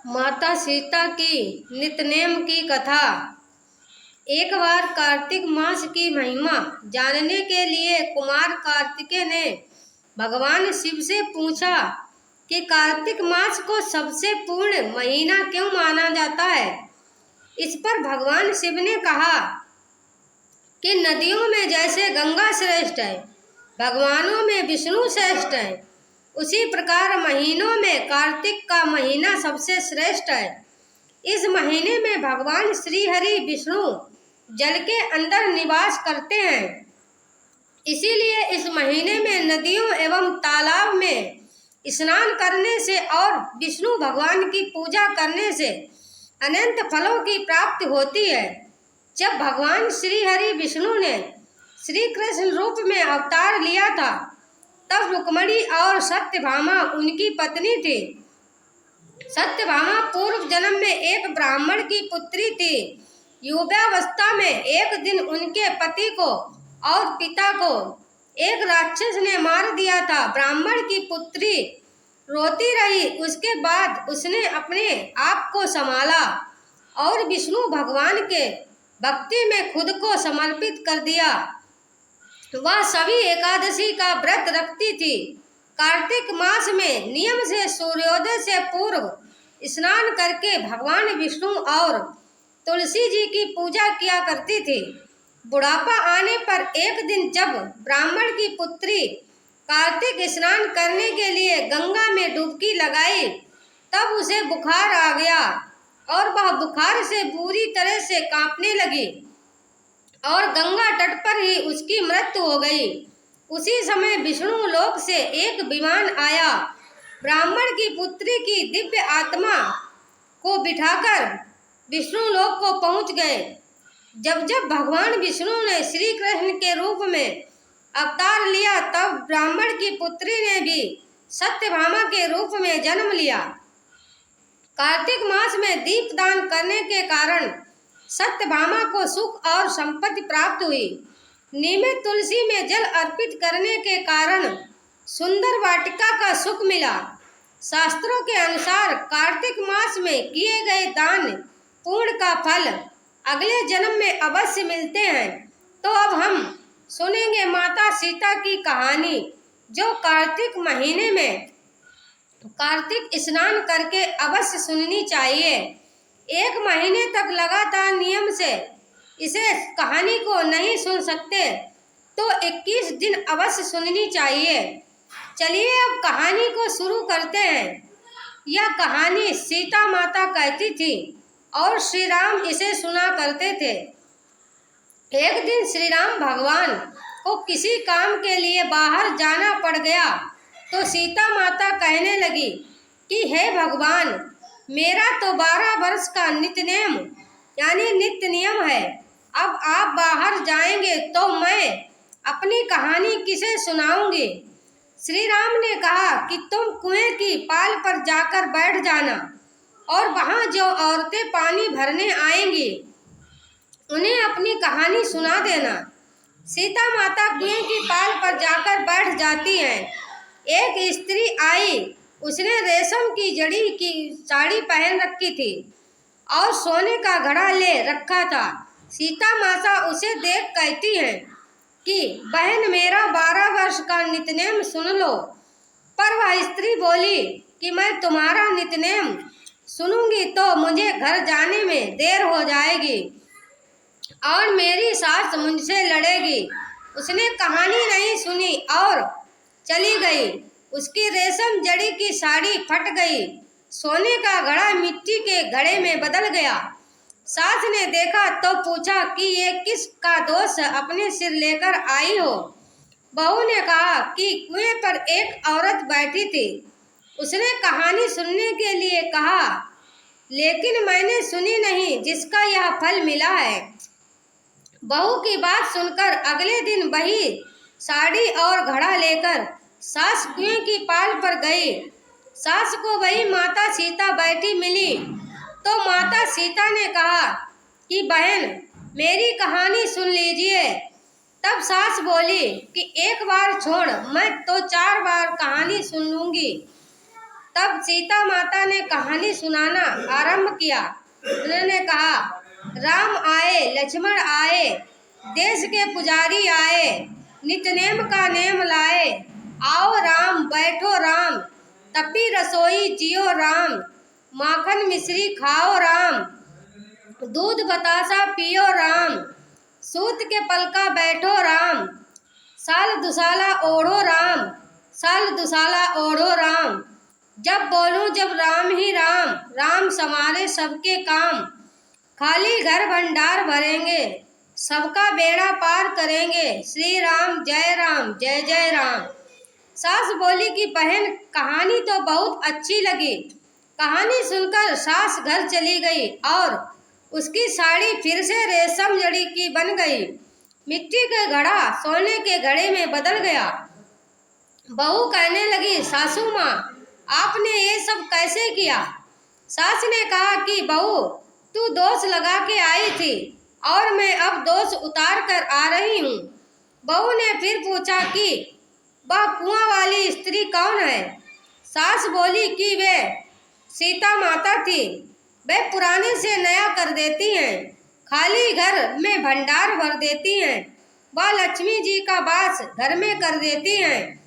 माता सीता की नित्यनेम की कथा। एक बार कार्तिक मास की महिमा जानने के लिए कुमार कार्तिकेय ने भगवान शिव से पूछा कि कार्तिक मास को सबसे पूर्ण महीना क्यों माना जाता है। इस पर भगवान शिव ने कहा कि नदियों में जैसे गंगा श्रेष्ठ है, भगवानों में विष्णु श्रेष्ठ है, उसी प्रकार महीनों में कार्तिक का महीना सबसे श्रेष्ठ है। इस महीने में भगवान श्री हरि विष्णु जल के अंदर निवास करते हैं, इसीलिए इस महीने में नदियों एवं तालाब में स्नान करने से और विष्णु भगवान की पूजा करने से अनंत फलों की प्राप्ति होती है। जब भगवान श्री हरि विष्णु ने श्री कृष्ण रूप में अवतार लिया था, तब रुक्मणी और सत्यभामा उनकी पत्नी थी। सत्यभामा पूर्व जन्म में एक ब्राह्मण की पुत्री थी। युवावस्था में एक दिन उनके पति को और पिता को एक राक्षस ने मार दिया था। ब्राह्मण की पुत्री रोती रही। उसके बाद उसने अपने आप को संभाला और विष्णु भगवान के भक्ति में खुद को समर्पित कर दिया। वह सभी एकादशी का व्रत रखती थी। कार्तिक मास में नियम से सूर्योदय से पूर्व स्नान करके भगवान विष्णु और तुलसी जी की पूजा किया करती थी। बुढ़ापा आने पर एक दिन जब ब्राह्मण की पुत्री कार्तिक स्नान करने के लिए गंगा में डुबकी लगाई, तब उसे बुखार आ गया और वह बुखार से बुरी तरह से कांपने लगी और गंगा तट पर ही उसकी मृत्यु हो गई। उसी समय विष्णु लोक से एक विमान आया। ब्राह्मण की पुत्री की दिव्य आत्मा को बिठाकर विष्णु लोक को पहुंच गए। जब जब भगवान विष्णु ने श्री कृष्ण के रूप में अवतार लिया, तब ब्राह्मण की पुत्री ने भी सत्यभामा के रूप में जन्म लिया। कार्तिक मास में दीपदान करने के कारण सत्यभामा को सुख और संपत्ति प्राप्त हुई। नियमित तुलसी में जल अर्पित करने के कारण सुंदर वाटिका का सुख मिला। शास्त्रों के अनुसार कार्तिक मास में किए गए दान पुण्य का फल अगले जन्म में अवश्य मिलते हैं। तो अब हम सुनेंगे माता सीता की कहानी, जो कार्तिक महीने में कार्तिक स्नान करके अवश्य सुननी चाहिए। एक महीने तक लगातार नियम से इसे कहानी को नहीं सुन सकते तो 21 दिन अवश्य सुननी चाहिए। चलिए अब कहानी को शुरू करते हैं। यह कहानी सीता माता कहती थी और श्री राम इसे सुना करते थे। एक दिन श्री राम भगवान को किसी काम के लिए बाहर जाना पड़ गया, तो सीता माता कहने लगी कि हे भगवान, मेरा तो 12 वर्ष का नित्यनेम यानी नित्य नियम है। अब आप बाहर जाएंगे तो मैं अपनी कहानी किसे सुनाऊंगी। श्री राम ने कहा कि तुम कुएं की पाल पर जाकर बैठ जाना और वहां जो औरतें पानी भरने आएंगी उन्हें अपनी कहानी सुना देना। सीता माता कुएं की पाल पर जाकर बैठ जाती हैं। एक स्त्री आई। उसने रेशम की जड़ी की साड़ी पहन रखी थी और सोने का घड़ा ले रखा था। सीता माता उसे देख कहती हैं कि बहन, मेरा 12 वर्ष का नित्यनेम सुन लो। पर वह स्त्री बोली कि मैं तुम्हारा नित्यनेम सुनूंगी तो मुझे घर जाने में देर हो जाएगी और मेरी सास मुझसे लड़ेगी। उसने कहानी नहीं सुनी और चली गई। उसकी रेशम जड़ी की साड़ी फट गई। सोने का घड़ा मिट्टी के घड़े में बदल गया। सास ने देखा तो पूछा कि ये किसका दोष अपने सिर लेकर आई हो। बहू ने कहा कि कुएं पर एक औरत बैठी थी। उसने कहानी सुनने के लिए कहा, लेकिन मैंने सुनी नहीं जिसका यह फल मिला है। बहू की बात सुनकर अगले दिन वही साड़ी और घड़ा लेकर सास कुएं की पाल पर गई। सास को वही माता सीता बैठी मिली तो माता सीता ने कहा कि बहन, मेरी कहानी सुन लीजिए। तब सास बोली कि एक बार छोड़, मैं तो 4 बार कहानी सुन लूंगी। तब सीता माता ने कहानी सुनाना आरंभ किया। उन्होंने कहा, राम आए, लक्ष्मण आए, देश के पुजारी आए, नितनेम का नेम लाए। आओ राम, बैठो राम, तपी रसोई जियो राम, माखन मिश्री खाओ राम, दूध बतासा पियो राम, सूत के पलका बैठो राम, साल दुसाला ओढ़ो राम, साल दुसाला ओढ़ो राम। जब बोलूं जब राम ही राम, राम संवारे सबके काम, खाली घर भंडार भरेंगे, सबका बेड़ा पार करेंगे, श्री राम जय जय राम। सास बोली कि बहन, कहानी तो बहुत अच्छी लगी। कहानी सुनकर सास घर चली गई और उसकी साड़ी फिर से रेशम जड़ी की बन गई। मिट्टी का घड़ा सोने के घड़े में बदल गया। बहू कहने लगी, सासू माँ, आपने ये सब कैसे किया? सास ने कहा कि बहू, तू दोष लगा के आई थी और मैं अब दोष उतार कर आ रही हूँ। बहू ने फिर पूछा कि वह कुआं वाली स्त्री कौन है? सास बोली कि वे सीता माता थी। वे पुराने से नया कर देती हैं, खाली घर में भंडार भर देती हैं, वह लक्ष्मी जी का वास घर में कर देती हैं,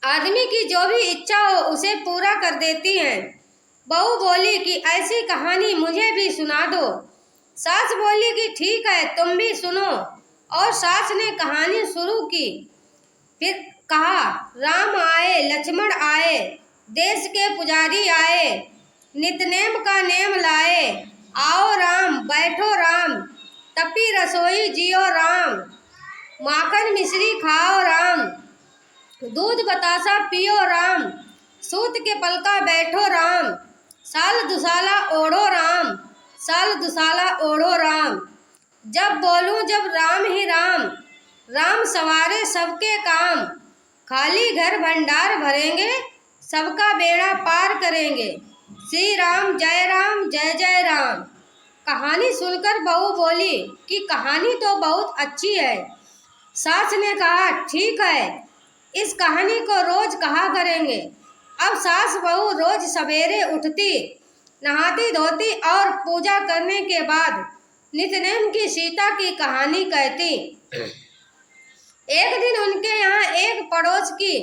आदमी की जो भी इच्छा हो उसे पूरा कर देती हैं। बहू बोली कि ऐसी कहानी मुझे भी सुना दो। सास बोली कि ठीक है, तुम भी सुनो। और सास ने कहानी शुरू की। फिर कहा, राम आए, लक्ष्मण आए, देश के पुजारी आए, नितनेम का नेम लाए। आओ राम, बैठो राम, तपी रसोई जियो राम, माखन मिश्री खाओ राम, दूध बतासा पियो राम, सूत के पलका बैठो राम, साल दुसाला ओढ़ो राम, साल दुसाला ओढ़ो राम। जब बोलूं जब राम ही राम, राम संवारे सबके काम, खाली घर भंडार भरेंगे, सबका बेड़ा पार करेंगे, श्री राम जय जय राम। कहानी सुनकर बहू बोली कि कहानी तो बहुत अच्छी है। सास ने कहा, ठीक है, इस कहानी को रोज कहा करेंगे। अब सास बहू रोज सवेरे उठती, नहाती धोती और पूजा करने के बाद नितनेम की सीता की कहानी कहती। एक दिन उनके यहाँ एक पड़ोस की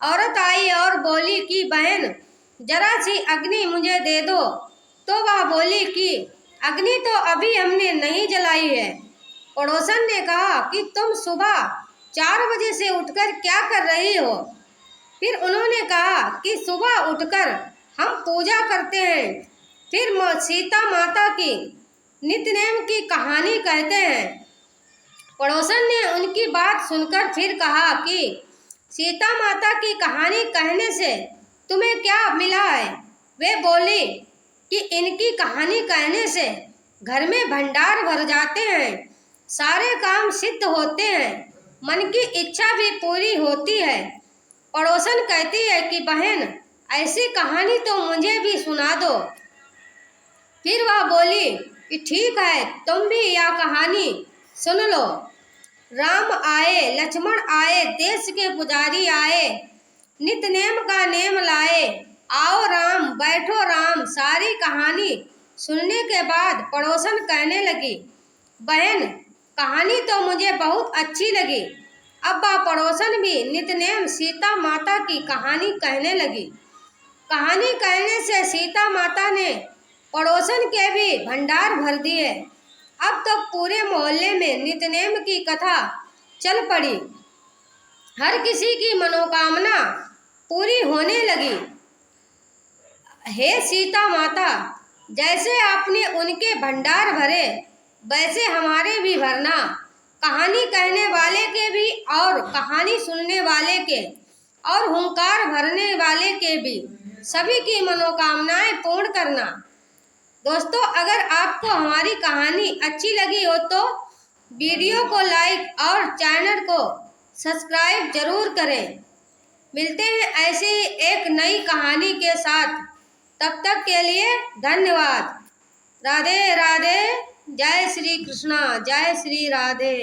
औरत आई और बोली कि बहन, जरा सी अग्नि मुझे दे दो। तो वह बोली कि अग्नि तो अभी हमने नहीं जलाई है। पड़ोसन ने कहा कि तुम सुबह 4 बजे से उठकर क्या कर रही हो? फिर उन्होंने कहा कि सुबह उठकर हम पूजा करते हैं, फिर सीता माता की नितनेम की कहानी कहते हैं। पड़ोसन ने उनकी बात सुनकर फिर कहा कि सीता माता की कहानी कहने से तुम्हें क्या मिला है? वे बोली कि इनकी कहानी कहने से घर में भंडार भर जाते हैं, सारे काम सिद्ध होते हैं, मन की इच्छा भी पूरी होती है। पड़ोसन कहती है कि बहन, ऐसी कहानी तो मुझे भी सुना दो। फिर वह बोली कि ठीक है, तुम भी यह कहानी सुन लो। राम आए, लक्ष्मण आए, देश के पुजारी आए, नितनेम का नेम लाए। आओ राम, बैठो राम। सारी कहानी सुनने के बाद पड़ोसन कहने लगी, बहन, कहानी तो मुझे बहुत अच्छी लगी। अब वह पड़ोसन भी नितनेम सीता माता की कहानी कहने लगी। कहानी कहने से सीता माता ने पड़ोसन के भी भंडार भर दिए। अब तो पूरे मोहल्ले में नितनेम की कथा चल पड़ी। हर किसी की मनोकामना पूरी होने लगी। हे सीता माता, जैसे आपने उनके भंडार भरे, वैसे हमारे भी भरना। कहानी कहने वाले के भी और कहानी सुनने वाले के और हुंकार भरने वाले के भी, सभी की मनोकामनाएं पूर्ण करना। दोस्तों, अगर आपको हमारी कहानी अच्छी लगी हो तो वीडियो को लाइक और चैनल को सब्सक्राइब जरूर करें। मिलते हैं ऐसे ही एक नई कहानी के साथ। तब तक के लिए धन्यवाद। राधे राधे। जय श्री कृष्णा, जय श्री राधे।